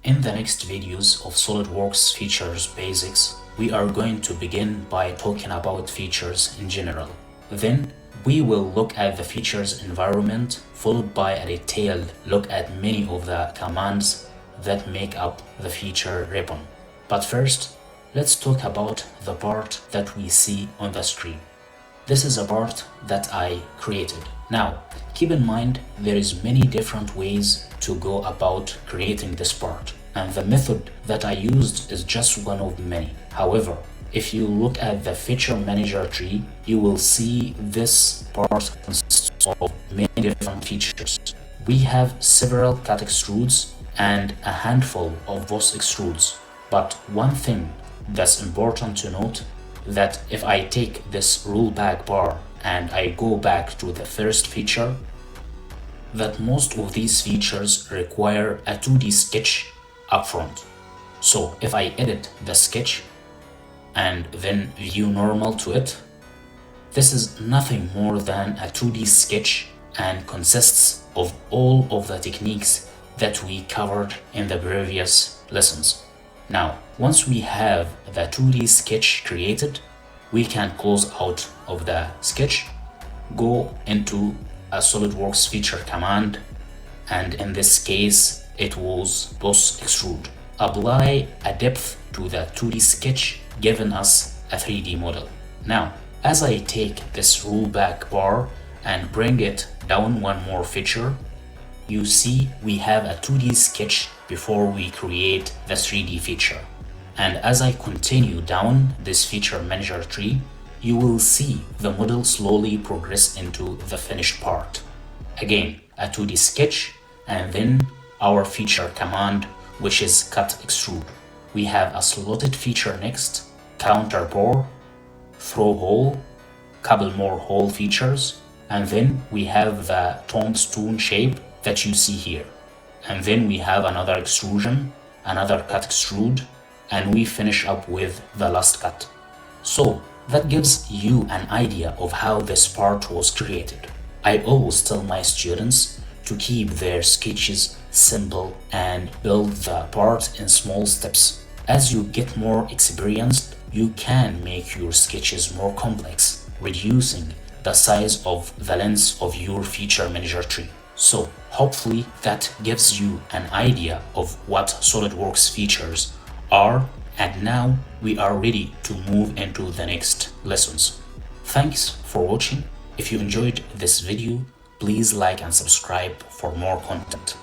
In the next videos of SolidWorks features basics, we are going to begin by talking about features in general. Then we will look at the features environment, followed by a detailed look at many of the commands that make up the feature ribbon. But first, let's talk about the part that we see on the screen. This is a part that I created. Now, keep in mind there is many different ways to go about creating this part, and the method that I used is just one of many. However, if you look at the feature manager tree, you will see this part consists of many different features. We have several cut extrudes and a handful of boss extrudes, but one thing that's important to note that if I take this rollback bar and I go back to the first feature, that most of these features require a 2D sketch upfront. So if I edit the sketch and then view normal to it, this is nothing more than a 2D sketch and consists of all of the techniques that we covered in the previous lessons. Now, once we have the 2D sketch created, we can close out of the sketch, go into a SolidWorks feature command, and in this case, it was boss extrude. Apply a depth to the 2D sketch, giving us a 3D model. Now, as I take this rollback bar and bring it down one more feature, you see we have a 2D sketch before we create the 3D feature. And as I continue down this feature manager tree, you will see the model slowly progress into the finished part. Again, a 2D sketch, and then our feature command, which is cut extrude. We have a slotted feature next, counter bore, throw hole, couple more hole features, and then we have the tombstone shape that you see here. And then we have another extrusion, another cut extrude, and we finish up with the last cut. So that gives you an idea of how this part was created. I always tell my students to keep their sketches simple and build the part in small steps. As you get more experienced, you can make your sketches more complex, reducing the size of the length of your feature manager tree. So hopefully that gives you an idea of what SolidWorks features are, and now we are ready to move into the next lessons. Thanks for watching. If you enjoyed this video, please like and subscribe for more content.